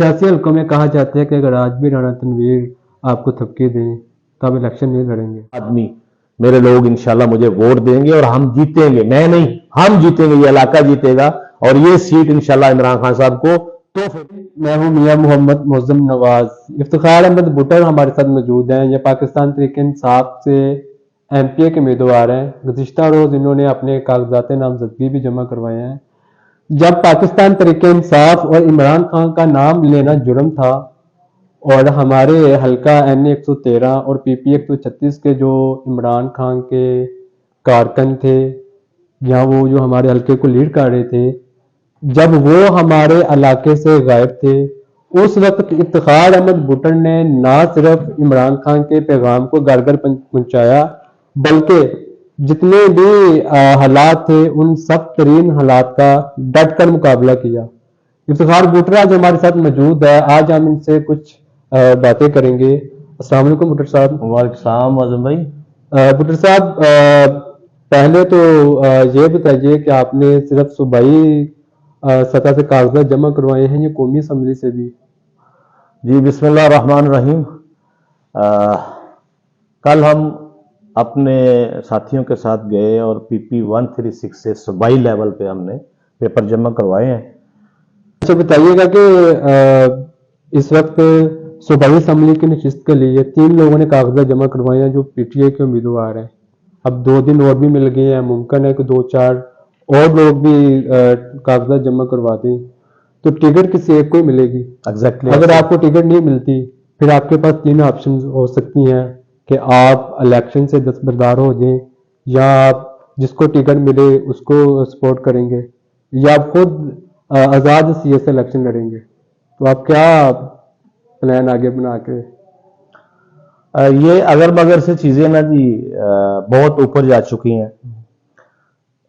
سیاسی حلقوں میں کہا جاتا ہے کہ اگر آج بھی رانا تنویر آپ کو تھپکی دیں تو آپ الیکشن نہیں لڑیں گے. آدمی میرے لوگ انشاءاللہ مجھے ووٹ دیں گے اور ہم جیتیں گے. میں نہیں، ہم جیتیں گے، یہ علاقہ جیتے گا اور یہ سیٹ انشاءاللہ عمران خان صاحب کو میں ہوں میاں محمد معظم نواز. افتخار احمد بٹر ہمارے ساتھ موجود ہیں. یہ پاکستان تحریک انصاف سے ایم پی اے کے امیدوار ہیں. گزشتہ روز انہوں نے اپنے کاغذات نامزدگی بھی جمع کروائے ہیں. جب پاکستان تحریک انصاف اور عمران خان کا نام لینا جرم تھا اور ہمارے حلقہ این 113 اور پی پی 136 کے جو عمران خان کے کارکن تھے یا وہ جو ہمارے حلقے کو لیڈ کر رہے تھے، جب وہ ہمارے علاقے سے غائب تھے، اس وقت افتخار احمد بٹر نے نہ صرف عمران خان کے پیغام کو گھر گھر پہنچایا بلکہ جتنے بھی حالات تھے ان سخت ترین حالات کا ڈٹ کر مقابلہ کیا. افتخار بٹر آج ہمارے ساتھ موجود ہے. آج ہم ان سے کچھ باتیں کریں گے. السلام علیکم بٹر صاحب. وعلیکم السلام معظم بھائی. بٹر صاحب، پہلے تو یہ بتائیے کہ آپ نے صرف صوبائی سطح سے کاغذات جمع کروائے ہیں یا قومی اسمبلی سے بھی؟ جی بسم اللہ الرحمن الرحیم. کل ہم اپنے ساتھیوں کے ساتھ گئے اور پی پی 136 سے صوبائی لیول پہ ہم نے پیپر جمع کروائے ہیں. اچھا بتائیے گا کہ اس وقت صوبائی اسمبلی کی نشست کے لیے 3 لوگوں نے کاغذات جمع کروائے ہیں جو پی ٹی اے کے امیدوار ہیں. اب 2 دن اور بھی مل گئے ہیں، ممکن ہے کہ 2-4 اور لوگ بھی کاغذات جمع کروا دیں تو ٹکٹ کسی ایک کو ہی ملے گی. اگر آپ کو ٹکٹ نہیں ملتی پھر آپ کے پاس 3 آپشن ہو سکتی ہیں کہ آپ الیکشن سے دستبردار ہو جائیں، یا آپ جس کو ٹکٹ ملے اس کو سپورٹ کریں گے، یا آپ خود آزاد حیثیت سے الیکشن لڑیں گے. تو آپ کیا پلان آگے بنا کے؟ یہ اگر مگر سے چیزیں نا جی بہت اوپر جا چکی ہیں.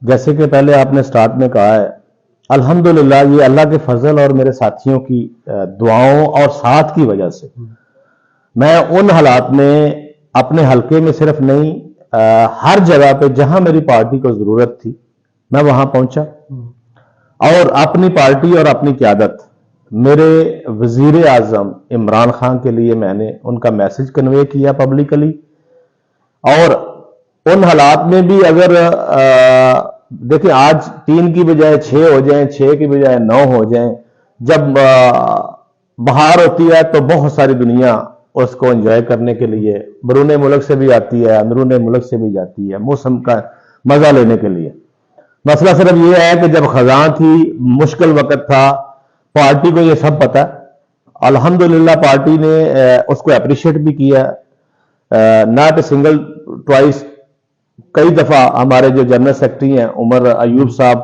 جیسے کہ پہلے آپ نے سٹارٹ میں کہا ہے، الحمدللہ یہ اللہ کے فضل اور میرے ساتھیوں کی دعاؤں اور ساتھ کی وجہ سے میں ان حالات میں اپنے حلقے میں صرف نہیں ہر جگہ پہ جہاں میری پارٹی کو ضرورت تھی میں وہاں پہنچا، اور اپنی پارٹی اور اپنی قیادت میرے وزیر اعظم عمران خان کے لیے میں نے ان کا میسج کنوے کیا پبلکلی. اور ان حالات میں بھی اگر دیکھیں آج 3 کی بجائے 6 ہو جائیں، 6 کی بجائے 9 ہو جائیں، جب بہار ہوتی ہے تو بہت ساری دنیا اس کو انجوائے کرنے کے لیے بیرون ملک سے بھی آتی ہے، اندرون ملک سے بھی جاتی ہے موسم کا مزہ لینے کے لیے. مسئلہ صرف یہ ہے کہ جب خزاں تھی، مشکل وقت تھا، پارٹی کو یہ سب پتہ ہے. الحمدللہ پارٹی نے اس کو اپریشیٹ بھی کیا، ناٹ اے سنگل ٹوائس. کئی دفعہ ہمارے جو جنرل سیکرٹری ہیں عمر ایوب صاحب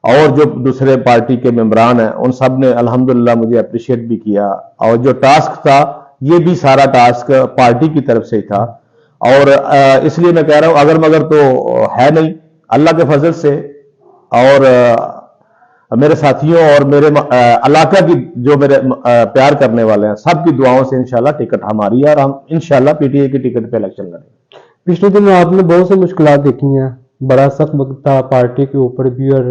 اور جو دوسرے پارٹی کے ممبران ہیں ان سب نے الحمدللہ مجھے اپریشیٹ بھی کیا. اور جو ٹاسک تھا یہ بھی سارا ٹاسک پارٹی کی طرف سے تھا. اور اس لیے میں کہہ رہا ہوں اگر مگر تو ہے نہیں، اللہ کے فضل سے اور میرے ساتھیوں اور میرے علاقہ کی جو میرے پیار کرنے والے ہیں سب کی دعاؤں سے انشاءاللہ ٹکٹ ہماری ہے اور ہم انشاءاللہ پی ٹی اے کی ٹکٹ پہ الیکشن لڑیں گے. پچھلے دنوں آپ نے بہت سے مشکلات دیکھی ہیں، بڑا سخت وقت تھا پارٹی کے اوپر بھی، اور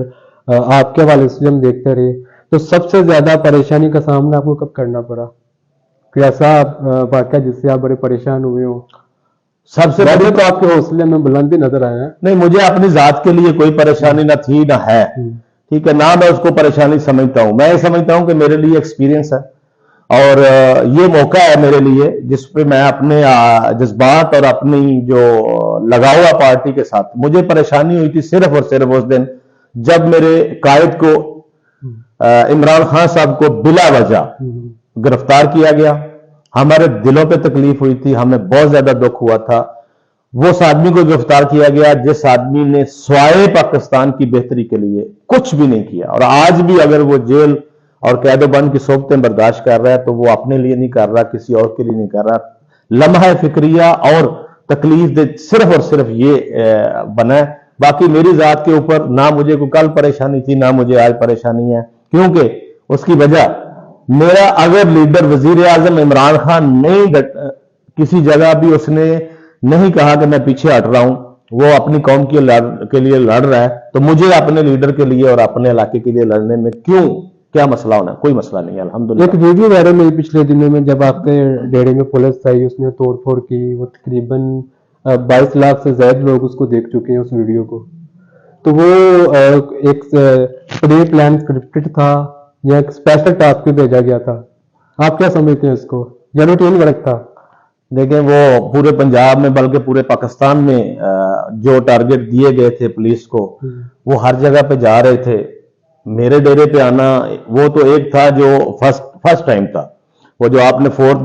آپ کے حوالے سے ہم دیکھتے رہے. تو سب سے زیادہ پریشانی کا سامنا آپ کو کب کرنا پڑا؟ کوئی ایسا واقعہ جس سے آپ بڑے پریشان ہوئے ہوں؟ سب سے پہلے تو آپ کے حوصلے میں بلندی نظر آیا ہے. نہیں، مجھے اپنی ذات کے لیے کوئی پریشانی نہ تھی نہ ہے، ٹھیک ہے، نہ میں اس کو پریشانی سمجھتا ہوں. میں یہ سمجھتا ہوں کہ میرے لیے ایکسپیرینس ہے اور یہ موقع ہے میرے لیے جس پہ میں اپنے جذبات اور اپنی جو لگا ہوا پارٹی کے ساتھ. مجھے پریشانی ہوئی تھی صرف اور صرف اس دن جب میرے قائد کو عمران خان صاحب کو بلا وجہ گرفتار کیا گیا. ہمارے دلوں پہ تکلیف ہوئی تھی، ہمیں بہت زیادہ دکھ ہوا تھا. وہ اس آدمی کو گرفتار کیا گیا جس آدمی نے سوائے پاکستان کی بہتری کے لیے کچھ بھی نہیں کیا، اور آج بھی اگر وہ جیل اور قید و بند کی صحبتیں برداشت کر رہا ہے تو وہ اپنے لیے نہیں کر رہا، کسی اور کے لیے نہیں کر رہا. لمحہ فکریہ اور تکلیف دہ صرف اور صرف یہ بنا ہے. باقی میری ذات کے اوپر نہ مجھے کوئی کل پریشانی تھی نہ مجھے آج پریشانی ہے، کیونکہ اس کی وجہ میرا اگر لیڈر وزیر اعظم عمران خان نہیں کسی جگہ بھی اس نے نہیں کہا کہ میں پیچھے ہٹ رہا ہوں، وہ اپنی قوم کے لیے لڑ رہا ہے، تو مجھے اپنے لیڈر کے لیے اور اپنے علاقے کے لیے لڑنے میں کیا مسئلہ ہونا ہے؟ کوئی مسئلہ نہیں ہے الحمدللہ. ایک ویڈیو وائرل ہوئی پچھلے دنوں میں جب آپ کے ڈیرے میں پولیس آئی, اس نے توڑ پھوڑ کی, وہ تقریباً 22 لاکھ سے زائد لوگ اس کو دیکھ چکے ہیں اس ویڈیو کو. تو وہ ایک پری پلان اسکرپٹڈ تھا یا ایک اسپیشل ٹاسک پہ بھیجا گیا تھا؟ آپ کیا سمجھتے ہیں اس کو, یا روٹین ورک تھا؟ دیکھیں وہ پورے پنجاب میں بلکہ پورے پاکستان میں جو ٹارگٹ دیے گئے تھے پولیس کو, وہ ہر جگہ پہ جا رہے تھے. میرے ڈیرے پہ آنا وہ تو ایک تھا جو فرسٹ ٹائم تھا, وہ جو آپ نے مور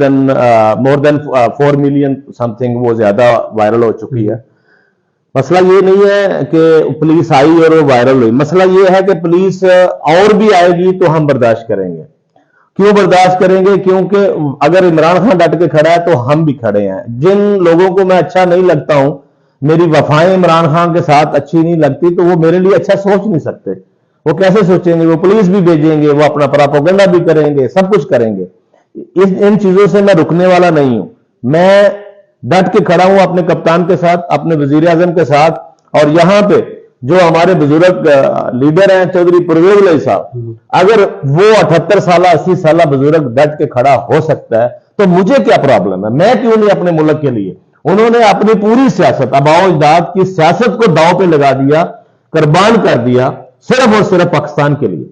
دین 4 ملین سم تھنگ وہ زیادہ وائرل ہو چکی ہے. مسئلہ یہ نہیں ہے کہ پولیس آئی اور وہ وائرل ہوئی, مسئلہ یہ ہے کہ پولیس اور بھی آئے گی تو ہم برداشت کریں گے. کیوں برداشت کریں گے؟ کیونکہ اگر عمران خان ڈٹ کے کھڑا ہے تو ہم بھی کھڑے ہیں. جن لوگوں کو میں اچھا نہیں لگتا ہوں, میری وفائیں عمران خان کے ساتھ اچھی نہیں لگتی, تو وہ میرے لیے اچھا سوچ نہیں سکتے. وہ کیسے سوچیں گے؟ وہ پولیس بھی بھیجیں گے, وہ اپنا پراپیگنڈا بھی کریں گے, سب کچھ کریں گے. ان چیزوں سے میں رکنے والا نہیں ہوں. میں ڈٹ کے کھڑا ہوں اپنے کپتان کے ساتھ, اپنے وزیر اعظم کے ساتھ. اور یہاں پہ جو ہمارے بزرگ لیڈر ہیں چودھری پرویز علیہ صاحب, اگر وہ 78 سالہ 80 سالہ بزرگ ڈٹ کے کھڑا ہو سکتا ہے تو مجھے کیا پرابلم ہے؟ میں کیوں نہیں اپنے ملک کے لیے؟ انہوں نے اپنی پوری سیاست, آباء و اجداد کی سیاست کو داؤ پہ لگا دیا, قربان کر دیا صرف اور صرف پاکستان کے لیے.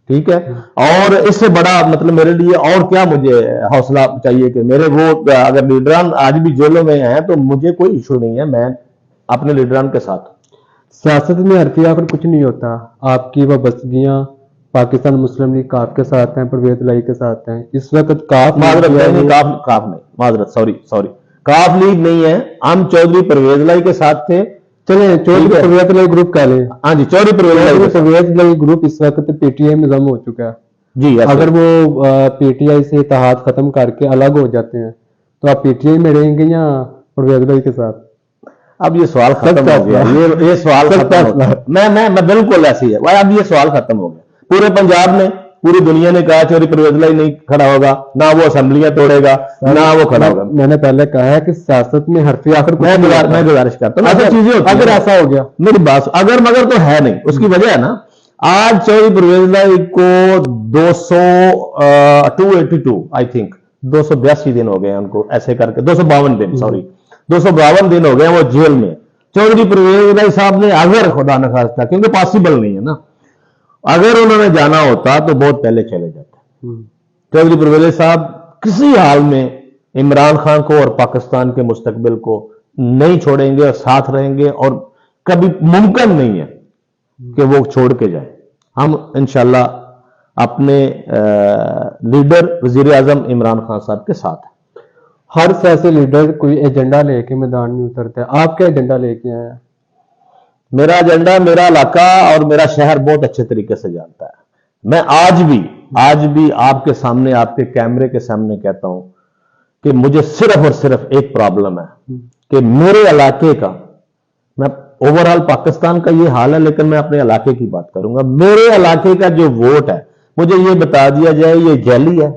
ٹھیک ہے, اور اس سے بڑا مطلب میرے لیے اور کیا مجھے حوصلہ چاہیے کہ میرے وہ اگر لیڈران آج بھی جیلوں میں ہیں تو مجھے کوئی ایشو نہیں ہے, میں اپنے لیڈران کے ساتھ. سیاست میں حرفی آخر کچھ نہیں ہوتا. آپ کی وابستگیاں پاکستان مسلم لیگ کاف کے ساتھ ہیں, پرویز لائی کے ساتھ ہیں. اس وقت کاف معذرت نہیں, کاف نہیں, معذرت, سوری کاف لیگ نہیں ہے, ہم چودھری پرویز لائی کے ساتھ تھے. چلیں چودھری پرویز لائی گروپ کہہ لیں. ہاں جی, چودھری پرویز لائی گروپ اس وقت پی ٹی آئی میں ضم ہو چکا ہے. جی, اگر وہ پی ٹی آئی سے اتحاد ختم کر کے الگ ہو جاتے ہیں تو آپ پی ٹی آئی میں رہیں گے یا پرویز لائی کے ساتھ؟ اب یہ سوال ختم ہو گیا, یہ سوال ختم ہو گیا. میں بالکل ایسی ہے, اب یہ سوال ختم ہو گیا. پورے پنجاب نے, پوری دنیا نے کہا چودھری پرویز لائی نہیں کھڑا ہوگا, نہ وہ اسمبلیاں توڑے گا, نہ وہ کھڑا ہوگا. میں نے پہلے کہا ہے کہ سیاست میں حرفی آخر میں گزارش کرتا ہوں, اگر ایسا ہو گیا, میری بات اگر مگر تو ہے نہیں. اس کی وجہ ہے نا, آج چودھری پرویز لائی کو 282 آئی تھنک 282 دن ہو گئے ہیں ان کو, ایسے کر کے 252 دن, سوری 252 دن ہو گئے ہیں وہ جیل میں. چودھری پرویز لائی صاحب نے اگر خدا نخواستہ, کیونکہ پاسبل نہیں ہے نا, اگر انہوں نے جانا ہوتا تو بہت پہلے چلے جاتے. چودھری پرویز لائی صاحب کسی حال میں عمران خان کو اور پاکستان کے مستقبل کو نہیں چھوڑیں گے اور ساتھ رہیں گے, اور کبھی ممکن نہیں ہے کہ وہ چھوڑ کے جائیں. ہم انشاءاللہ اپنے لیڈر وزیر اعظم عمران خان صاحب کے ساتھ ہیں. ہر سیاسی لیڈر کوئی ایجنڈا لے کے میدان میں اترتا ہے, آپ کیا ایجنڈا لے کے آئے ہیں؟ میرا ایجنڈا میرا علاقہ اور میرا شہر بہت اچھے طریقے سے جانتا ہے. میں آج بھی آپ کے سامنے, آپ کے کیمرے کے سامنے کہتا ہوں کہ مجھے صرف اور صرف ایک پرابلم ہے کہ میرے علاقے کا, میں اوور آل پاکستان کا یہ حال ہے لیکن میں اپنے علاقے کی بات کروں گا, میرے علاقے کا جو ووٹ ہے مجھے یہ بتا دیا جائے یہ جعلی ہے.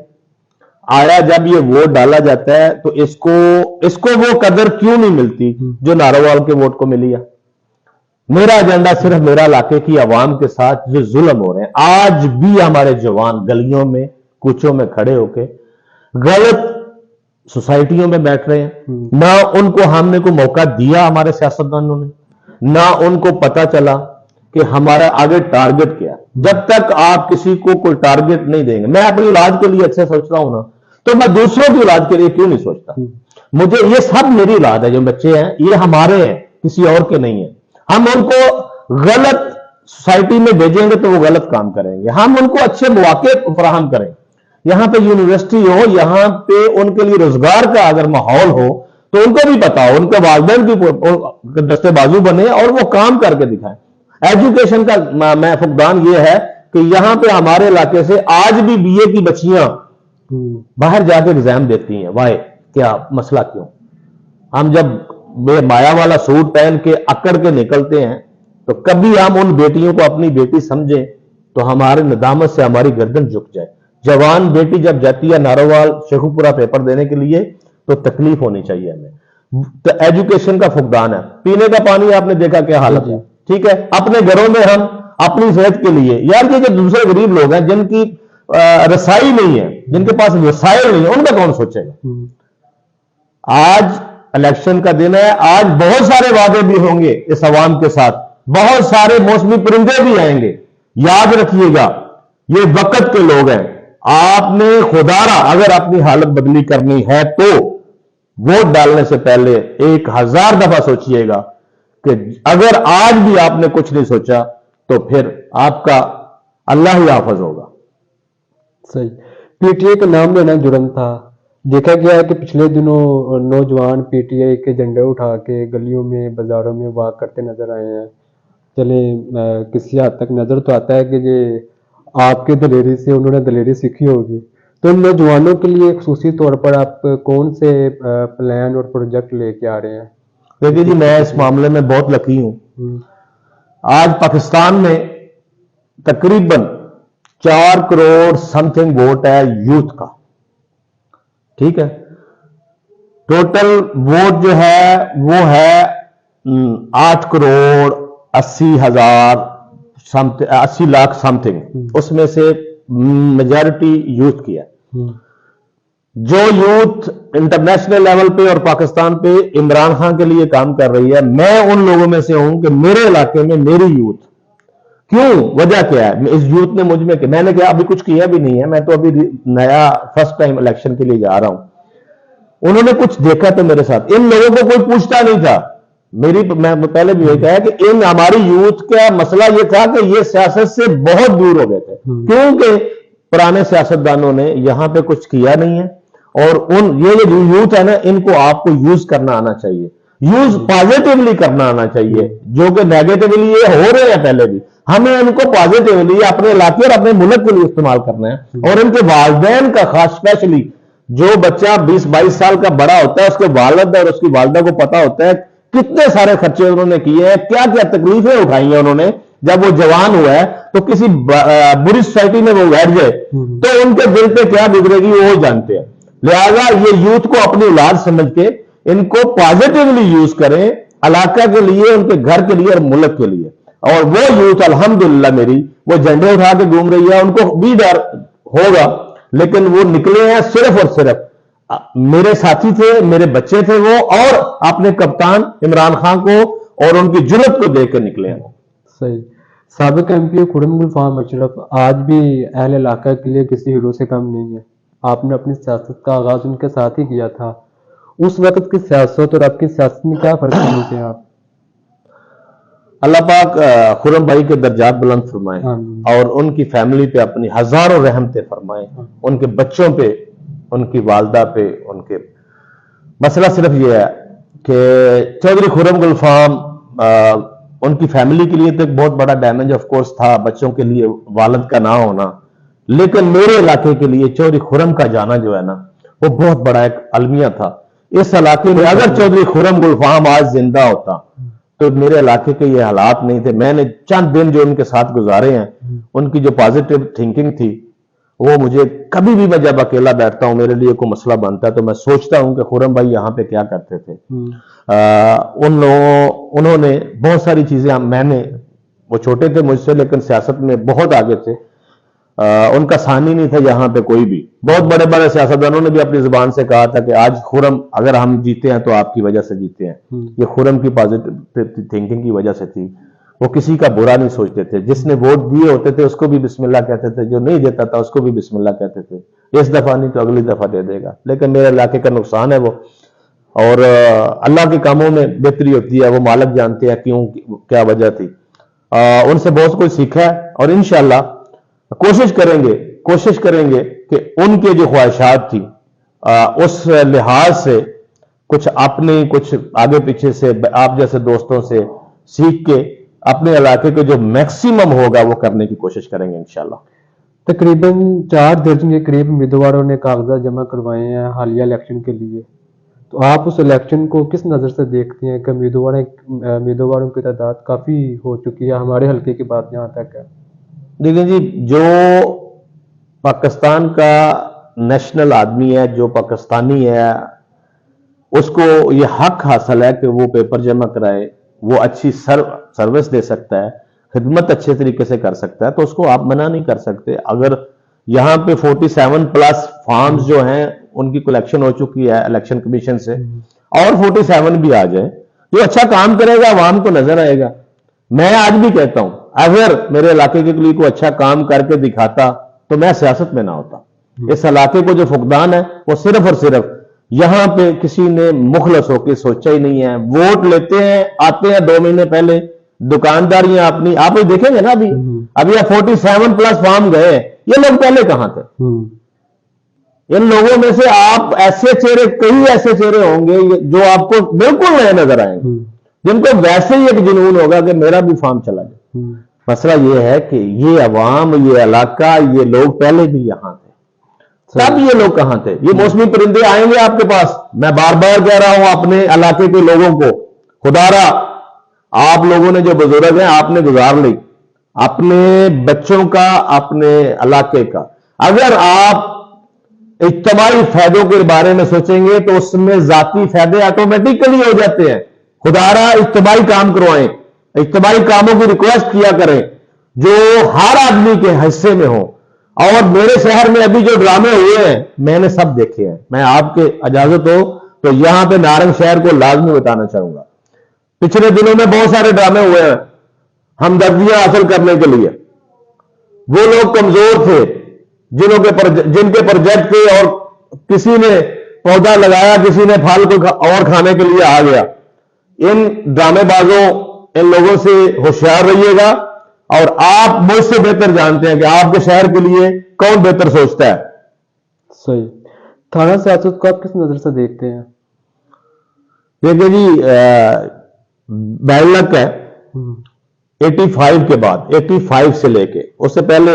آیا جب یہ ووٹ ڈالا جاتا ہے تو اس کو وہ قدر کیوں نہیں ملتی جو ناروال کے ووٹ کو ملی ہے. میرا ایجنڈا صرف میرا علاقے کی عوام کے ساتھ جو ظلم ہو رہے ہیں, آج بھی ہمارے جوان گلیوں میں کوچوں میں کھڑے ہو کے غلط سوسائٹیوں میں بیٹھ رہے ہیں, نہ ان کو ہم نے کوئی موقع دیا ہمارے سیاستدانوں نے, نہ ان کو پتا چلا کہ ہمارا آگے ٹارگٹ کیا. جب تک آپ کسی کو کوئی ٹارگٹ نہیں دیں گے, میں اپنی اولاد کے لیے اچھا سوچ رہا ہوں نا, تو میں دوسروں کی اولاد کے لیے کیوں نہیں سوچتا؟ مجھے یہ سب میری اولاد ہے, جو بچے ہیں یہ ہمارے ہیں, کسی اور کے نہیں ہیں. ہم ان کو غلط سوسائٹی میں بھیجیں گے تو وہ غلط کام کریں گے. ہم ان کو اچھے مواقع فراہم کریں, یہاں پہ یونیورسٹی ہو, یہاں پہ ان کے لیے روزگار کا اگر ماحول ہو تو ان کو بھی پتا ہو, ان کے والدین کی دستے بازو بنے اور وہ کام کر کے دکھائیں. ایجوکیشن کا میں فقدان یہ ہے کہ یہاں پہ ہمارے علاقے سے آج بھی بی اے کی بچیاں باہر جا کے ایگزام دیتی ہیں. وائے, کیا مسئلہ کیوں؟ ہم جب مایا والا سوٹ پہن کے اکڑ کے نکلتے ہیں تو کبھی ہم ان بیٹیوں کو اپنی بیٹی سمجھیں تو ہمارے ندامت سے ہماری گردن جھک جائے. جوان بیٹی جب جاتی ہے ناروال شیخو پورا پیپر دینے کے لیے تو تکلیف ہونی چاہیے ہمیں. تو ایجوکیشن کا فقدان ہے. پینے کا پانی آپ نے دیکھا کیا حالت ہے. ٹھیک ہے, اپنے گھروں میں ہم اپنی صحت کے لیے, یار یہ جو دوسرے غریب لوگ ہیں جن کی رسائی نہیں ہے، جن کے پاس وسائل نہیں ہے، ان کا کون سوچے گا؟ آج الیکشن کا دن ہے، آج بہت سارے وعدے بھی ہوں گے اس عوام کے ساتھ، بہت سارے موسمی پرندے بھی آئیں گے. یاد رکھیے گا یہ وقت کے لوگ ہیں. آپ نے خدارا اگر اپنی حالت بدلی کرنی ہے تو ووٹ ڈالنے سے پہلے 1000 دفعہ سوچئے گا کہ اگر آج بھی آپ نے کچھ نہیں سوچا تو پھر آپ کا اللہ ہی حافظ ہوگا. صحیح. پی ٹی آئی کا نام لینا جرم تھا. دیکھا گیا ہے کہ پچھلے دنوں نوجوان پی ٹی آئی کے جھنڈے اٹھا کے گلیوں میں بازاروں میں واک کرتے نظر آئے ہیں. چلیں کسی حد تک نظر تو آتا ہے کہ یہ آپ کے دلیری سے انہوں نے دلیری سیکھی ہوگی. تو ان نوجوانوں کے لیے خصوصی طور پر آپ کون سے پلان اور پروجیکٹ لے کے آ رہے ہیں؟ دیکھیے جی، میں اس معاملے میں بہت لکی ہوں. آج پاکستان میں تقریباً 4 کروڑ سم تھنگ ووٹ ہے یوتھ کا. ٹھیک ہے، ٹوٹل ووٹ جو ہے وہ ہے 8 کروڑ 80 لاکھ سم تھنگ. اس میں سے میجارٹی یوتھ کی ہے. جو یوتھ انٹرنیشنل لیول پہ اور پاکستان پہ عمران خان کے لیے کام کر رہی ہے، میں ان لوگوں میں سے ہوں کہ میرے علاقے میں میری یوتھ کیوں، وجہ کیا ہے؟ اس یوتھ نے مجھ میں کہ میں نے کیا ابھی کچھ کیا بھی نہیں ہے، میں تو ابھی نیا فرسٹ ٹائم الیکشن کے لیے جا رہا ہوں. انہوں نے کچھ دیکھا تو میرے ساتھ، ان لوگوں کو کوئی پوچھتا نہیں تھا. میں پہلے بھی یہ کہا کہ ہماری یوتھ کا مسئلہ یہ تھا کہ یہ سیاست سے بہت دور ہو گئے تھے، کیونکہ پرانے سیاستدانوں نے یہاں پہ کچھ کیا نہیں ہے. اور یہ جو یوتھ ہے نا، ان کو آپ کو یوز کرنا آنا چاہیے، یوز پازیٹیولی کرنا آنا چاہیے. جو کہ نیگیٹیولی یہ ہو رہے ہیں پہلے بھی، ہمیں ان کو پازیٹیولی اپنے علاقے اور اپنے ملک کے لیے استعمال کرنا ہے. اور ان کے والدین کا خاص اسپیشلی جو بچہ 20-22 سال کا بڑا ہوتا ہے، اس کے والد اور اس کی والدہ کو پتا ہوتا ہے کتنے سارے خرچے انہوں نے کیے ہیں، کیا کیا تکلیفیں اٹھائی ہیں انہوں نے. جب وہ جوان ہوا ہے تو کسی بری سوسائٹی میں وہ بیٹھ جائے تو ان کے دل پہ کیا گزرے گی وہ جانتے ہیں. لہذا یہ یوتھ کو اپنی اولاد سمجھ کے ان کو پازیٹیولی یوز کریں، علاقہ کے لیے، ان کے گھر کے لیے اور ملک کے لیے. اور وہ یوتھ الحمدللہ میری وہ جھنڈے اٹھا کے گھوم رہی ہے، ان کو بھی ڈر ہوگا لیکن وہ نکلے ہیں صرف اور صرف میرے ساتھی تھے، میرے بچے تھے وہ، اور اپنے کپتان عمران خان کو اور ان کی جرت کو دیکھ کے نکلے ہیں. صحیح. سابق ایم پی خرم گل اشرف آج بھی اہل علاقہ کے لیے کسی ہیرو سے کم نہیں ہے. آپ نے اپنی سیاست کا آغاز ان کے ساتھ ہی کیا تھا. اس وقت کی سیاست اور اب کی سیاست میں کیا فرق سمجھتے ہیں آپ؟ اللہ پاک خرم بھائی کے درجات بلند فرمائے اور ان کی فیملی پہ اپنی ہزاروں رحمتیں فرمائے، ان کے بچوں پہ، ان کی والدہ پہ، ان کے مسئلہ صرف یہ ہے کہ چودھری خرم گل فام ان کی فیملی کے لیے تو ایک بہت بڑا ڈیمیج آف کورس تھا، بچوں کے لیے والد کا نہ ہونا، لیکن میرے علاقے کے لیے چودھری خرم کا جانا جو ہے نا وہ بہت بڑا ایک المیہ تھا. اس علاقے میں اگر چودھری خرم گل فام آج زندہ ہوتا تو میرے علاقے کے یہ حالات نہیں تھے. میں نے چند دن جو ان کے ساتھ گزارے ہیں، ان کی جو پازیٹیو تھنکنگ تھی وہ مجھے کبھی بھی، میں جب اکیلا بیٹھتا ہوں میرے لیے کوئی مسئلہ بنتا ہے تو میں سوچتا ہوں کہ خرم بھائی یہاں پہ کیا کرتے تھے. انہوں نے بہت ساری چیزیں، میں نے، وہ چھوٹے تھے مجھ سے لیکن سیاست میں بہت آگے تھے، ان کا ثانی نہیں تھا یہاں پہ کوئی بھی. بہت بڑے بڑے سیاستدانوں نے بھی اپنی زبان سے کہا تھا کہ آج خرم اگر ہم جیتے ہیں تو آپ کی وجہ سے جیتے ہیں. یہ خرم کی پازیٹیو تھنکنگ کی وجہ سے تھی. وہ کسی کا برا نہیں سوچتے تھے، جس نے ووٹ دیے ہوتے تھے اس کو بھی بسم اللہ کہتے تھے، جو نہیں دیتا تھا اس کو بھی بسم اللہ کہتے تھے. اس دفعہ نہیں تو اگلی دفعہ دے دے گا، لیکن میرے علاقے کا نقصان ہے وہ. اور اللہ کے کاموں میں بہتری ہوتی ہے، وہ مالک جانتے ہیں کیوں، کیا وجہ تھی. ان سے بہت کچھ سیکھا ہے اور انشاءاللہ کوشش کریں گے کہ ان کے جو خواہشات تھی اس لحاظ سے کچھ اپنے، کچھ آگے پیچھے سے آپ جیسے دوستوں سے سیکھ کے اپنے علاقے کے جو میکسیمم ہوگا وہ کرنے کی کوشش کریں گے انشاءاللہ. تقریباً 4 درجن کے قریب امیدواروں نے کاغذات جمع کروائے ہیں حالیہ الیکشن کے لیے. تو آپ اس الیکشن کو کس نظر سے دیکھتے ہیں کہ امیدواروں کی تعداد کافی ہو چکی ہے؟ ہمارے حلقے کی بات یہاں تک ہے. دیکھیں جی، جو پاکستان کا نیشنل آدمی ہے، جو پاکستانی ہے، اس کو یہ حق حاصل ہے کہ وہ پیپر جمع کرائے، وہ اچھی سروس دے سکتا ہے، خدمت اچھے طریقے سے کر سکتا ہے، تو اس کو آپ منع نہیں کر سکتے. اگر یہاں پہ 47 پلس فارمز جو ہیں ان کی کلیکشن ہو چکی ہے الیکشن کمیشن سے, اور 47 بھی آ جائیں. جو اچھا کام کرے گا عوام کو نظر آئے گا. میں آج بھی کہتا ہوں اگر میرے علاقے کے لیے کوئی اچھا کام کر کے دکھاتا تو میں سیاست میں نہ ہوتا. اس علاقے کو جو فقدان ہے وہ صرف اور صرف یہاں پہ کسی نے مخلص ہو کے سوچا ہی نہیں ہے. ووٹ لیتے ہیں, آتے ہیں 2 مہینے پہلے, دکانداریاں اپنی آپ دیکھیں گے نا. ابھی 47 پلس فارم گئے, یہ لوگ پہلے کہاں تھے؟ ان لوگوں میں سے آپ ایسے چہرے, کئی ایسے چہرے ہوں گے جو آپ کو بالکل نئے نظر آئیں گے, جن کو ویسے ہی ایک جنون ہوگا کہ میرا بھی فارم چلا جائے. مسئلہ یہ ہے کہ یہ عوام, یہ علاقہ, یہ لوگ پہلے بھی یہاں تھے. تب یہ لوگ کہاں تھے؟ یہ موسمی پرندے آئیں گے آپ کے پاس. میں بار بار کہہ رہا ہوں اپنے علاقے کے لوگوں کو, خدا را آپ لوگوں نے جو بزرگ ہیں آپ نے گزار لی اپنے بچوں کا, اپنے علاقے کا. اگر آپ اجتماعی فائدوں کے بارے میں سوچیں گے تو اس میں ذاتی فائدے آٹومیٹکلی ہو جاتے ہیں. خدا را اجتماعی کام کروائیں, اجتماعی کاموں کی ریکویسٹ کیا کریں جو ہر آدمی کے حصے میں ہو. اور میرے شہر میں ابھی جو ڈرامے ہوئے ہیں میں نے سب دیکھے ہیں. میں آپ کے اجازت ہو تو یہاں پہ نارنگ شہر کو لازمی بتانا چاہوں گا. پچھلے دنوں میں بہت سارے ڈرامے ہوئے ہیں ہمدردیاں حاصل کرنے کے لیے. وہ لوگ کمزور تھے جن کے پروجیکٹ تھے, اور کسی نے پودا لگایا, کسی نے پھل کو اور کھانے کے لیے آ گیا. ان ڈرامے بازوں, ان لوگوں سے ہوشیار رہیے گا. اور آپ مجھ سے بہتر جانتے ہیں کہ آپ کے شہر کے لیے کون بہتر سوچتا ہے. صحیح. تھانہ سیاست کو آپ کس نظر سے دیکھتے ہیں؟ دیکھیں جی, بیڈ لک ہے 85 کے بعد, 85 سے لے کے, اس سے پہلے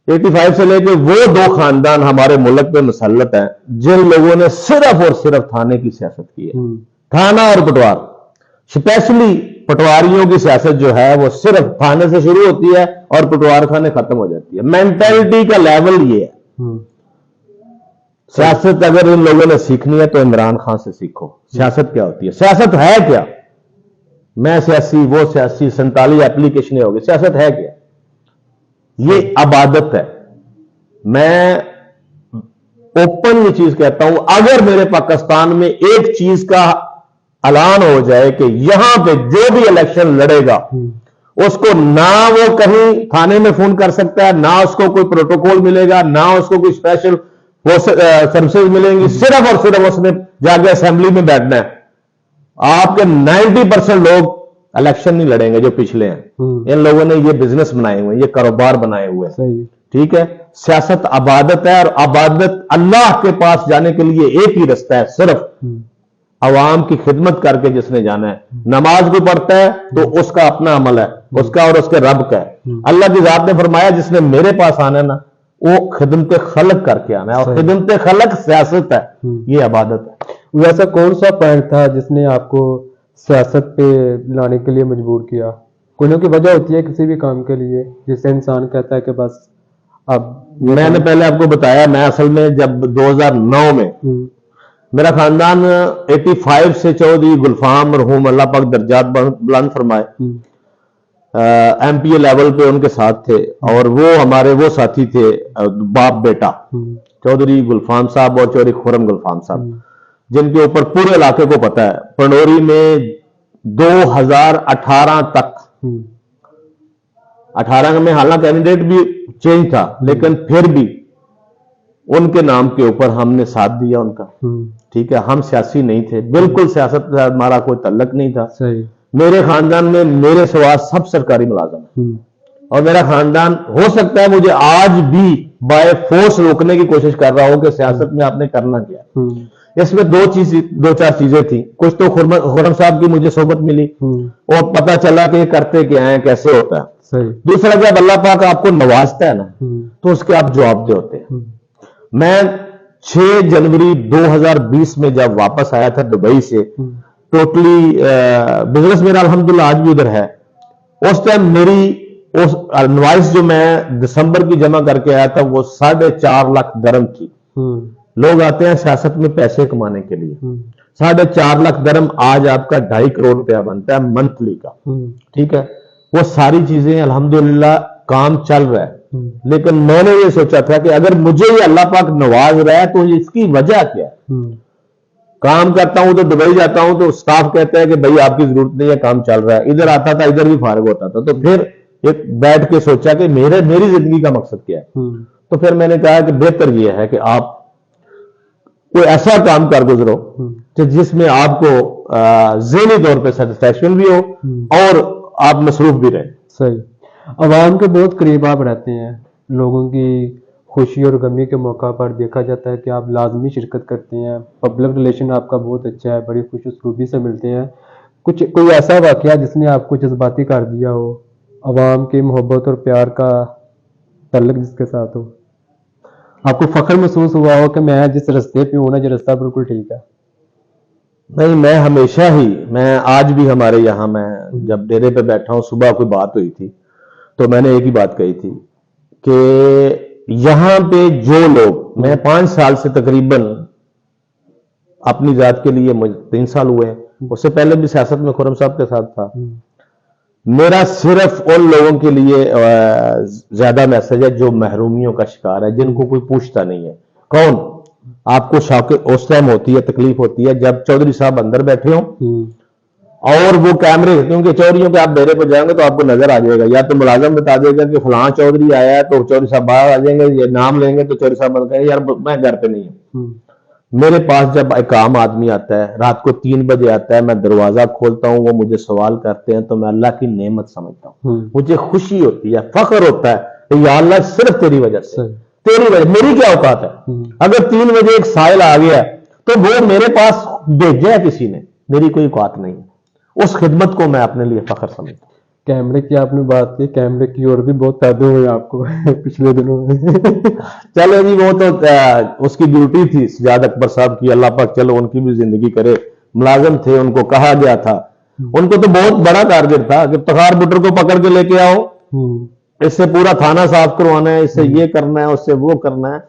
85 سے لے کے وہ 2 خاندان ہمارے ملک پہ مسلط ہیں جن لوگوں نے صرف اور صرف تھانے کی سیاست کی ہے. تھانہ اور پٹوار, اسپیشلی پٹواریوں کی سیاست جو ہے وہ صرف تھانے سے شروع ہوتی ہے اور پٹوار خانے ختم ہو جاتی ہے. مینٹلٹی کا لیول یہ ہے. سیاست اگر ان لوگوں نے سیکھنی ہے تو عمران خان سے سیکھو. سیاست کیا ہوتی ہے, سیاست ہے کیا. میں سیاسی, وہ سیاسی, 47 اپلیکیشنیں ہوگی. سیاست ہے کیا؟ یہ عبادت ہے. میں اوپن یہ چیز کہتا ہوں, اگر میرے پاکستان میں ایک چیز کا اعلان ہو جائے کہ یہاں پہ جو بھی الیکشن لڑے گا اس کو نہ وہ کہیں تھانے میں فون کر سکتا ہے, نہ اس کو کوئی پروٹوکول ملے گا, نہ اس کو کوئی اسپیشل سروسز ملیں گی, صرف اور صرف اس نے جا کے اسمبلی میں بیٹھنا ہے. آپ کے 90% لوگ الیکشن نہیں لڑیں گے جو پچھلے ہیں. ان لوگوں نے یہ بزنس بنائے ہوئے ہیں, یہ کاروبار بنائے ہوئے ہیں. ٹھیک ہے, سیاست عبادت ہے, اور عبادت اللہ کے پاس جانے کے لیے ایک ہی رستہ ہے, صرف عوام کی خدمت کر کے جس نے جانا ہے. نماز کو پڑھتا ہے تو اس کا اپنا عمل ہے, اس کا اور اس کے رب کا ہے. اللہ کی ذات نے فرمایا جس نے میرے پاس آنا ہے نا وہ خدمت خلق کر کے آنا ہے, اور خدمت خلق سیاست ہے, یہ عبادت ہے. ویسا کون سا پوائنٹ تھا جس نے آپ کو سیاست پہ لانے کے لیے مجبور کیا؟ کوئی نہ کوئی وجہ ہوتی ہے کسی بھی کام کے لیے جس سے انسان کہتا ہے کہ بس اب. میں نے پہلے آپ کو بتایا, میں اصل میں جب 2009 میں میرا خاندان 85 سے چودھری گلفام مرحوم اللہ پاک درجات بلند فرمائے ایم پی اے لیول پہ ان کے ساتھ تھے, اور وہ ہمارے وہ ساتھی تھے باپ بیٹا چودھری گلفام صاحب اور چودھری خرم گلفام صاحب, جن کے اوپر پورے علاقے کو پتا ہے. پنڈوری میں 2018 تک, 18 میں حالانکہ کینڈیڈیٹ بھی چینج تھا لیکن پھر بھی ان کے نام کے اوپر ہم نے ساتھ دیا ان کا. ٹھیک ہے, ہم سیاسی نہیں تھے, بالکل سیاست سے ہمارا کوئی تعلق نہیں تھا. میرے خاندان میں میرے سوا سب سرکاری ملازم ہیں, اور میرا خاندان ہو سکتا ہے مجھے آج بھی بائی فورس روکنے کی کوشش کر رہا ہو کہ سیاست میں آپ نے کرنا کیا. اس میں 2-4 چیزیں تھیں. کچھ تو خرم صاحب کی مجھے صحبت ملی اور پتا چلا کہ یہ کرتے کیا ہیں, کیسے ہوتا ہے. دوسرا جب اللہ پاک آپ کو نوازتا ہے نا تو اس کے آپ جواب دہ ہوتے ہیں. میں 6 جنوری 2020 میں جب واپس آیا تھا دبئی سے, ٹوٹلی بزنس میرا الحمدللہ آج بھی ادھر ہے. اس ٹائم میری انوائس جو میں دسمبر کی جمع کر کے آیا تھا وہ 4.5 لاکھ درہم تھی. لوگ آتے ہیں سیاست میں پیسے کمانے کے لیے. 4.5 لاکھ درہم آج آپ کا 2.5 کروڑ روپیہ بنتا ہے منتھلی کا. ٹھیک ہے, وہ ساری چیزیں الحمدللہ کام چل رہا ہے. لیکن میں نے یہ سوچا تھا کہ اگر مجھے یہ اللہ پاک نواز رہا ہے تو اس کی وجہ کیا ہے؟ کام کرتا ہوں تو دبئی جاتا ہوں تو سٹاف کہتا ہے کہ بھائی آپ کی ضرورت نہیں ہے، کام چل رہا ہے. ادھر آتا تھا ادھر بھی فارغ ہوتا تھا. تو پھر ایک بیٹھ کے سوچا کہ میری زندگی کا مقصد کیا ہے. تو پھر میں نے کہا کہ بہتر یہ ہے کہ آپ کوئی ایسا کام کر گزرو کہ جس میں آپ کو ذہنی طور پہ سیٹسفیکشن بھی ہو اور آپ مصروف بھی رہیں. صحیح. عوام کے بہت قریب آپ رہتے ہیں، لوگوں کی خوشی اور غمی کے موقع پر دیکھا جاتا ہے کہ آپ لازمی شرکت کرتے ہیں، پبلک ریلیشن آپ کا بہت اچھا ہے، بڑی خوش اسلوبی سے ملتے ہیں. کوئی ایسا واقعہ جس نے آپ کو جذباتی کر دیا ہو، عوام کی محبت اور پیار کا تعلق جس کے ساتھ ہو، آپ کو فخر محسوس ہوا ہو کہ میں جس رستے پہ ہوں نا یہ رستہ بالکل ٹھیک ہے؟ نہیں، میں ہمیشہ ہی، میں آج بھی ہمارے یہاں میں جب ڈیرے پہ بیٹھا ہوں، صبح کوئی بات ہوئی تھی تو میں نے ایک ہی بات کہی تھی کہ یہاں پہ جو لوگ، میں 5 سال سے تقریباً اپنی ذات کے لیے 3 سال ہوئے ہیں، اس سے پہلے بھی سیاست میں خرم صاحب کے ساتھ تھا. میرا صرف ان لوگوں کے لیے زیادہ میسج ہے جو محرومیوں کا شکار ہے، جن کو کوئی پوچھتا نہیں ہے. کون؟ آپ کو شوق اس ٹائم ہوتی ہے، تکلیف ہوتی ہے جب چودھری صاحب اندر بیٹھے ہوں اور وہ کیمرے، کیونکہ چودھریوں کے آپ ڈیرے پہ جائیں گے تو آپ کو نظر آ جائے گا، یا تو ملازم بتا دے گا کہ فلاں چودھری آیا ہے تو چودھری صاحب باہر آ جائیں گے، یہ نام لیں گے تو چودھری صاحب بول گے یار میں گھر پہ نہیں ہوں. میرے پاس جب ایک عام آدمی آتا ہے، رات کو 3 بجے آتا ہے، میں دروازہ کھولتا ہوں، وہ مجھے سوال کرتے ہیں تو میں اللہ کی نعمت سمجھتا ہوں. مجھے خوشی ہوتی ہے، فخر ہوتا ہے کہ یا اللہ صرف تیری وجہ سے، تیری وجہ، میری کیا اوقات ہے؟ اگر 3 بجے ایک سائل آ گیا تو وہ میرے پاس بھیجا ہے کسی نے، میری کوئی اوقات نہیں. اس خدمت کو میں اپنے لیے فخر سمجھتا ہوں. کیمرے کی آپ نے بات کی، کیمرے کی اور بھی بہت پیدا ہوئے آپ کو پچھلے دنوں میں. چلو جی، وہ تو اس کی ڈیوٹی تھی سجاد اکبر صاحب کی، اللہ پاک چلو ان کی بھی زندگی کرے. ملازم تھے، ان کو کہا گیا تھا، ان کو تو بہت بڑا ٹارگٹ تھا کہ افتخار بٹر کو پکڑ کے لے کے آؤ، اس سے پورا تھانہ صاف کروانا ہے، اس سے یہ کرنا ہے، اس سے وہ کرنا ہے.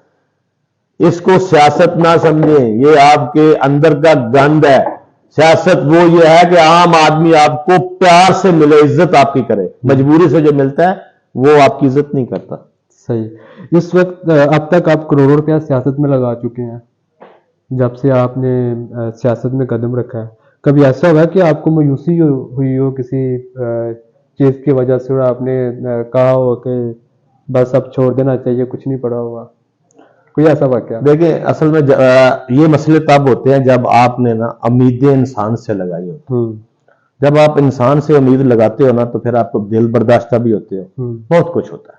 اس کو سیاست نہ سمجھیں، یہ آپ کے اندر کا گند ہے. سیاست وہ یہ ہے کہ عام آدمی آپ کو پیار سے ملے، عزت آپ کی کرے. مجبوری سے جو ملتا ہے وہ آپ کی عزت نہیں کرتا. صحیح. اس وقت اب تک آپ کروڑوں روپیہ سیاست میں لگا چکے ہیں جب سے آپ نے سیاست میں قدم رکھا ہے. کبھی ایسا ہوا کہ آپ کو مایوسی ہوئی ہو کسی چیز کی وجہ سے اور آپ نے کہا ہو کہ بس اب چھوڑ دینا چاہیے، کچھ نہیں پڑا ہوا؟ کوئی ایسا واقعہ؟ دیکھیں، اصل میں یہ مسئلے تب ہوتے ہیں جب آپ نے نا امیدیں انسان سے لگائی ہوتی. جب آپ انسان سے امید لگاتے ہو نا تو پھر آپ کو دل برداشتہ بھی ہوتے ہو، بہت کچھ ہوتا ہے.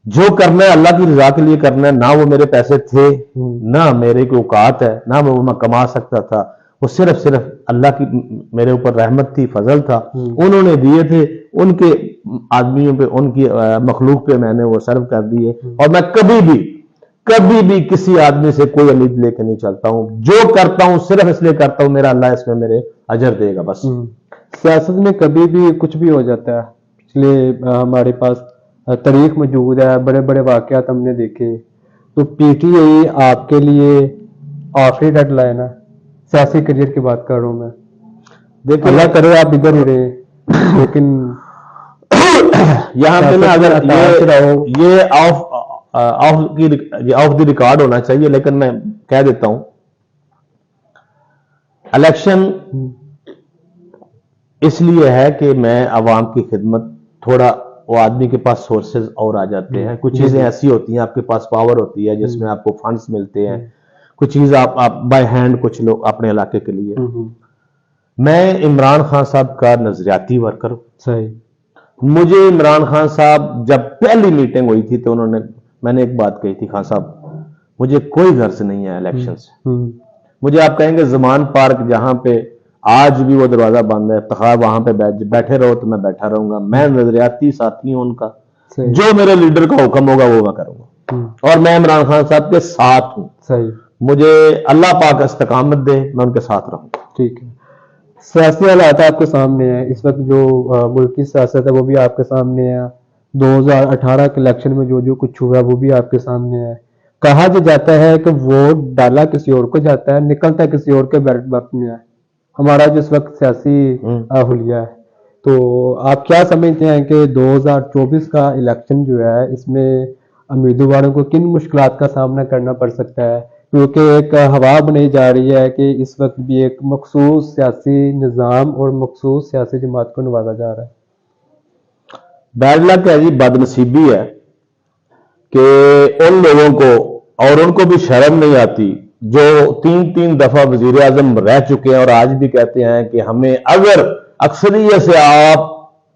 جو کرنا ہے اللہ کی رضا کے لیے کرنا ہے. نہ وہ میرے پیسے تھے، نہ میرے کو اوقات ہے، نہ وہ میں کما سکتا تھا. وہ صرف اللہ کی میرے اوپر رحمت تھی، فضل تھا. انہوں نے دیے تھے، ان کے آدمیوں پہ، ان کی مخلوق پہ میں نے وہ سرو کر دیے. اور میں کبھی بھی کسی آدمی سے کوئی امید لے کے نہیں چلتا ہوں. جو کرتا ہوں صرف اس لیے کرتا ہوں میرا اللہ اس میں میرے اجر دے گا بس. سیاست میں کبھی بھی کچھ بھی ہو جاتا ہے. پچھلے ہمارے پاس تاریخ موجود ہے، بڑے بڑے واقعات ہم نے دیکھے. تو پی ٹی آئی آپ کے لیے آخری ڈیڈ لائن ہے؟ سیاسی کریئر کی بات کر رہا ہوں میں. دیکھیں، اللہ کرے آپ ادھر ہی رہے، لیکن یہاں پہ نا اگر یہ آف دی ریکارڈ ہونا چاہیے، لیکن میں کہہ دیتا ہوں الیکشن اس لیے ہے کہ میں عوام کی خدمت، تھوڑا وہ آدمی کے پاس سورسز اور آ جاتے ہیں. کچھ چیزیں ایسی ہوتی ہیں، آپ کے پاس پاور ہوتی ہے جس میں آپ کو فنڈز ملتے ہیں. کچھ چیز آپ بائی ہینڈ کچھ لوگ اپنے علاقے کے لیے. میں عمران خان صاحب کا نظریاتی ورکر. صحیح. مجھے عمران خان صاحب جب پہلی میٹنگ ہوئی تھی تو میں نے ایک بات کہی تھی، خان صاحب مجھے کوئی غرض نہیں ہے الیکشن سے. مجھے آپ کہیں گے زمان پارک جہاں پہ آج بھی وہ دروازہ بند ہے، افتخار وہاں پہ بیٹھے رہو تو میں بیٹھا رہوں گا. میں نظریاتی ساتھی ہوں ان کا. جو میرے لیڈر کا حکم ہوگا وہ میں کروں گا، اور میں عمران خان صاحب کے ساتھ ہوں. صحیح. مجھے اللہ پاک استقامت دے، میں ان کے ساتھ رہوں. ٹھیک ہے. سیاسی حالات آپ کے سامنے ہیں اس وقت، جو ملکی سیاست ہے وہ بھی آپ کے سامنے ہے. 2018 کے الیکشن میں جو کچھ ہوا وہ بھی آپ کے سامنے ہے. کہا جاتا ہے کہ ووٹ ڈالا کسی اور کو جاتا ہے، نکلتا کسی اور کے بیلٹ باکس میں ہے. ہمارا جس وقت سیاسی حلیہ ہے تو آپ کیا سمجھتے ہیں کہ 2024 کا الیکشن جو ہے اس میں امیدواروں کو کن مشکلات کا سامنا کرنا پڑ سکتا ہے؟ کیونکہ ایک ہوا بنائی جا رہی ہے کہ اس وقت بھی ایک مخصوص سیاسی نظام اور مخصوص سیاسی جماعت کو نوازا جا رہا ہے۔ بیڈ لک ہے جی، بد نصیبی ہے کہ ان لوگوں کو، اور ان کو بھی شرم نہیں آتی، جو 3 دفعہ وزیر اعظم رہ چکے ہیں اور آج بھی کہتے ہیں کہ ہمیں اگر اکثریت سے آپ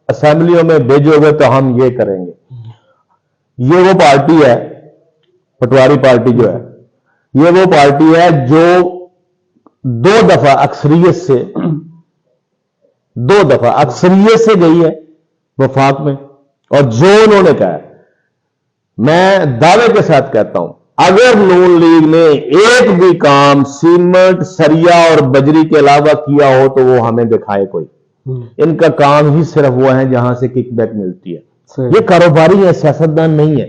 اسمبلیوں میں بھیجو گے تو ہم یہ کریں گے۔ یہ وہ پارٹی ہے، پٹواری پارٹی جو ہے، یہ وہ پارٹی ہے جو 2 دفعہ اکثریت سے گئی ہے وفاق میں، اور جو انہوں نے کہا ہے، میں دعوے کے ساتھ کہتا ہوں اگر نون لیگ نے ایک بھی کام سیمنٹ، سریا اور بجری کے علاوہ کیا ہو تو وہ ہمیں دکھائے کوئی۔ ان کا کام ہی صرف وہ ہے جہاں سے کک بیک ملتی ہے۔ یہ کاروباری ہے، سیاستدان نہیں ہے،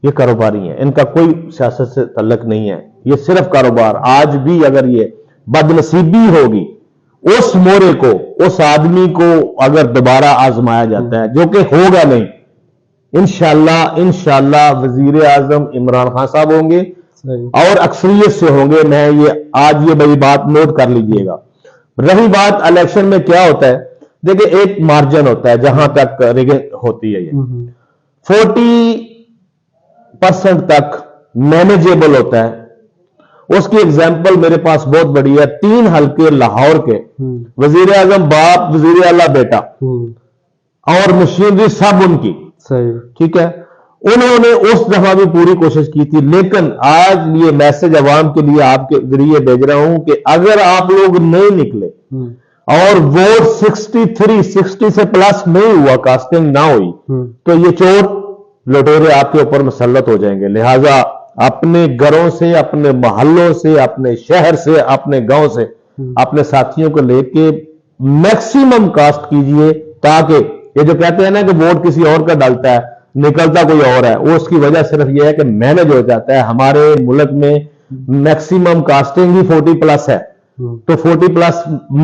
یہ کاروباری ہیں، ان کا کوئی سیاست سے تعلق نہیں ہے، یہ صرف کاروبار۔ آج بھی اگر یہ بد نصیبی ہوگی اس مورے کو، اس آدمی کو اگر دوبارہ آزمایا جاتا ہے، جو کہ ہوگا نہیں، انشاءاللہ وزیر اعظم عمران خان صاحب ہوں گے اور اکثریت سے ہوں گے۔ میں آج یہ بڑی بات نوٹ کر لیجئے گا۔ رہی بات الیکشن میں کیا ہوتا ہے، دیکھیں ایک مارجن ہوتا ہے جہاں تک ریگنگ ہوتی ہے، یہ 40% تک مینیجیبل ہوتا ہے۔ اس کی ایگزامپل میرے پاس بہت بڑی ہے، 3 حلقے لاہور کے، وزیر اعظم باپ، وزیر اعلیٰ بیٹا، اور مشینری سب ان کی، ٹھیک ہے، انہوں نے اس دفعہ بھی پوری کوشش کی تھی۔ لیکن آج یہ میسج عوام کے لیے آپ کے ذریعے بھیج رہا ہوں کہ اگر آپ لوگ نہیں نکلے اور ووٹ 60 سے پلس نہیں ہوا، کاسٹنگ نہ ہوئی، تو یہ چور لٹیرے آپ کے اوپر مسلط ہو جائیں گے۔ لہٰذا اپنے گھروں سے، اپنے محلوں سے، اپنے شہر سے، اپنے گاؤں سے اپنے ساتھیوں کو لے کے میکسیمم کاسٹ کیجئے، تاکہ یہ جو کہتے ہیں نا کہ ووٹ کسی اور کا ڈالتا ہے نکلتا کوئی اور ہے، وہ اس کی وجہ صرف یہ ہے کہ مینج ہو جاتا ہے۔ ہمارے ملک میں میکسیمم کاسٹنگ ہی 40+ ہے، تو 40+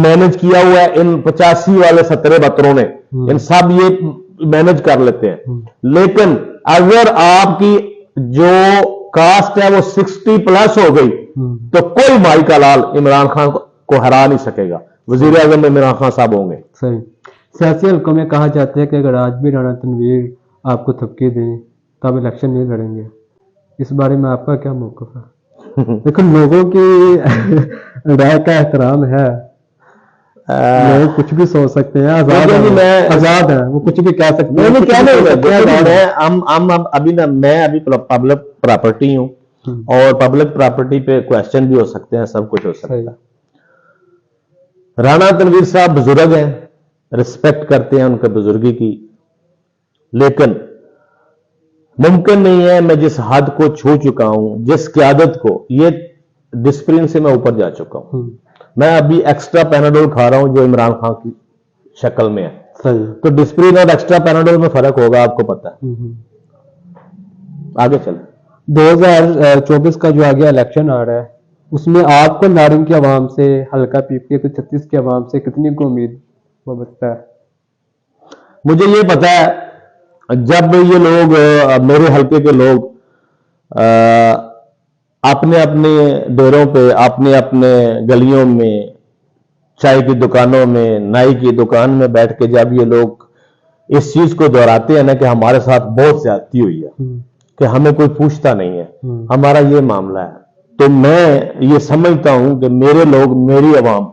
مینج کیا ہوا ہے ان 85 والے 17 نے، ان سب یہ مینج کر لیتے ہیں۔ لیکن اگر آپ کی جو کاسٹ ہے وہ 60+ ہو گئی تو کوئی مائی کا لال عمران خان کو ہرا نہیں سکے گا۔ وزیر اعظم عمران خان صاحب ہوں گے۔ صحیح۔ سیاسی حلقوں میں کہا جاتا ہے کہ اگر آج بھی رانا تنویر آپ کو تھپکی دیں تو آپ الیکشن نہیں لڑیں گے، اس بارے میں آپ کا کیا موقف ہے؟ لیکن لوگوں کی رائے کا احترام ہے، لوگ کچھ بھی سوچ سکتے ہیں، آزاد ہے، وہ کچھ بھی کہہ سکتے ہیں۔ میں ابھی پبلک پراپرٹی ہوں، اور پبلک پراپرٹی پہ کوشچن بھی ہو سکتے ہیں، سب کچھ ہو سکتا ہے۔ رانا تنویر صاحب بزرگ ہیں، رسپیکٹ کرتے ہیں ان کے بزرگی کی، لیکن ممکن نہیں ہے میں جس حد کو چھو چکا ہوں، جس قیادت کو، یہ ڈسپلن سے میں اوپر جا چکا ہوں۔ میں ابھی ایکسٹرا پیناڈول کھا رہا ہوں جو عمران خان کی شکل میں ہے، تو ڈسپلن اور ایکسٹرا پیناڈول میں فرق ہوگا، آپ کو پتا ہے۔ آگے چلیں۔ 2024 کا جو آگے الیکشن آ رہا ہے، اس میں آپ کو نارنگ کی عوام سے، حلقہ PPA 36 کی عوام سے کتنی کو امید وابستہ ہے؟ مجھے یہ پتا ہے جب یہ لوگ، میرے حلقے کے لوگ اپنے اپنے ڈیروں پہ، اپنے اپنے گلیوں میں، چائے کی دکانوں میں، نائی کی دکان میں بیٹھ کے جب یہ لوگ اس چیز کو دہراتے ہیں نا کہ ہمارے ساتھ بہت زیادتی ہوئی ہے، کہ ہمیں کوئی پوچھتا نہیں ہے، ہمارا یہ معاملہ ہے، تو میں یہ سمجھتا ہوں کہ میرے لوگ، میری عوام،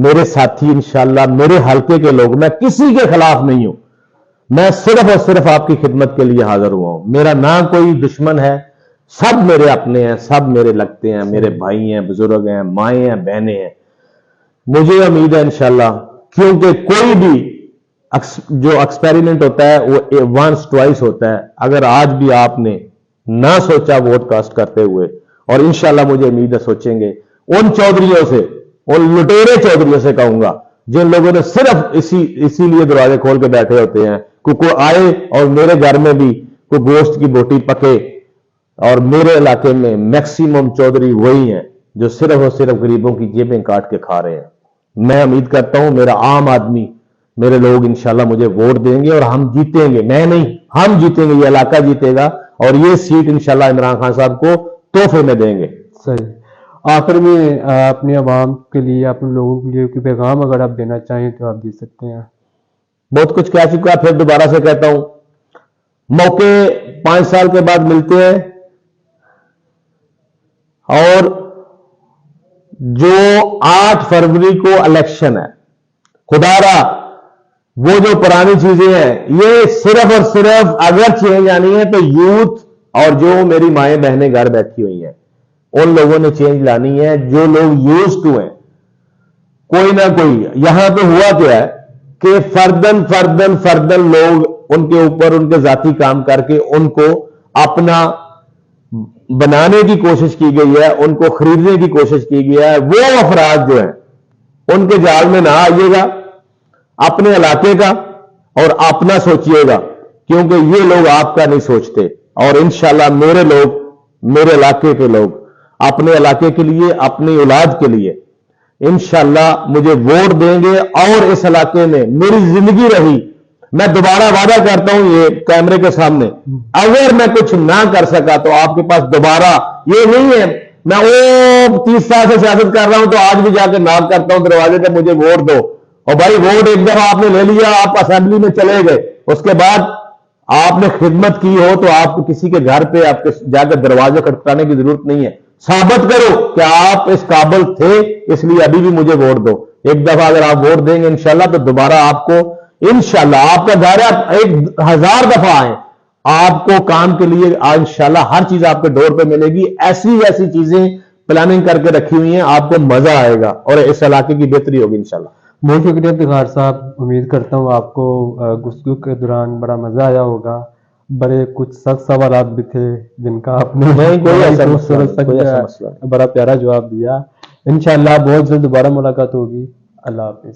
میرے ساتھی، انشاءاللہ میرے حلقے کے لوگ، میں کسی کے خلاف نہیں ہوں، میں صرف اور صرف آپ کی خدمت کے لیے حاضر ہوا ہوں۔ میرا نہ کوئی دشمن ہے، سب میرے اپنے ہیں، سب میرے لگتے ہیں، میرے بھائی ہیں، بزرگ ہیں، مائیں ہیں، بہنیں ہیں۔ مجھے امید ہے انشاءاللہ، کیونکہ کوئی بھی جو ایکسپیریمنٹ ہوتا ہے وہ وانس ٹوائس ہوتا ہے۔ اگر آج بھی آپ نے نہ سوچا ووٹ کاسٹ کرتے ہوئے، اور انشاءاللہ مجھے امید ہے سوچیں گے، ان چودھریوں سے، ان لٹیرے چودھریوں سے کہوں گا جن لوگوں نے صرف اسی لیے دروازے کھول کے بیٹھے ہوتے ہیں کہ کوئی آئے اور میرے گھر میں بھی کوئی گوشت کی بوٹی پکے، اور میرے علاقے میں میکسیمم چودھری وہی ہیں جو صرف اور صرف غریبوں کی جیبیں کاٹ کے کھا رہے ہیں۔ میں امید کرتا ہوں میرا عام آدمی میرے لوگ انشاءاللہ مجھے ووٹ دیں گے اور ہم جیتیں گے. میں نہیں، ہم جیتیں گے، یہ علاقہ جیتے گا اور یہ سیٹ انشاءاللہ عمران خان صاحب کو تحفے میں دیں گے. صحیح. آخر میں اپنے عوام کے لیے، اپنے لوگوں کے لیے کوئی پیغام اگر آپ دینا چاہیں تو آپ دے سکتے ہیں. بہت کچھ کہہ چکا، پھر دوبارہ سے کہتا ہوں، موقع 5 سال کے بعد ملتے ہیں اور جو 8 فروری کو الیکشن ہے، خدا را وہ جو پرانی چیزیں ہیں یہ صرف اور صرف اگر چینج آنی ہے تو یوتھ اور جو میری مائیں بہنیں گھر بیٹھی ہوئی ہیں ان لوگوں نے چینج لانی ہے. جو لوگ یوز ٹو ہیں، کوئی نہ کوئی. یہاں پہ ہوا کیا ہے کہ فردن لوگ ان کے اوپر ان کے ذاتی کام کر کے ان کو اپنا بنانے کی کوشش کی گئی ہے، ان کو خریدنے کی کوشش کی گئی ہے. وہ افراد جو ہیں ان کے جال میں نہ آئیے گا، اپنے علاقے کا اور اپنا سوچئے گا، کیونکہ یہ لوگ آپ کا نہیں سوچتے. اور انشاءاللہ میرے لوگ، میرے علاقے کے لوگ اپنے علاقے کے لیے، اپنی اولاد کے لیے انشاءاللہ مجھے ووٹ دیں گے. اور اس علاقے میں میری زندگی رہی، میں دوبارہ وعدہ کرتا ہوں یہ کیمرے کے سامنے، اگر میں کچھ نہ کر سکا تو آپ کے پاس دوبارہ، یہ نہیں ہے میں وہ 30 سال سے سیاست کر رہا ہوں تو آج بھی جا کے ناک کرتا ہوں دروازے پہ مجھے ووٹ دو. اور بھائی ووٹ ایک دفعہ آپ نے لے لیا، آپ اسمبلی میں چلے گئے، اس کے بعد آپ نے خدمت کی ہو تو آپ کو کسی کے گھر پہ آپ کے جا کے دروازے کھٹکھٹانے کی ضرورت نہیں ہے. ثابت کرو کہ آپ اس قابل تھے، اس لیے ابھی بھی مجھے ووٹ دو. ایک دفعہ اگر آپ ووٹ دیں گے انشاءاللہ تو دوبارہ آپ کو انشاءاللہ آپ کا دائرہ 1000 دفعہ آئیں، آپ کو کام کے لیے انشاءاللہ ہر چیز آپ کے ڈور پہ ملے گی. ایسی چیزیں پلاننگ کر کے رکھی ہوئی ہیں، آپ کو مزہ آئے گا اور اس علاقے کی بہتری ہوگی انشاءاللہ. بہت شکریہ افتخار صاحب. امید کرتا ہوں آپ کو گفتگو کے دوران بڑا مزہ آیا ہوگا. بڑے کچھ سخت سوالات بھی تھے جن کا آپ نے بڑا پیارا جواب دیا. انشاءاللہ بہت جلد دوبارہ ملاقات ہوگی. اللہ حافظ.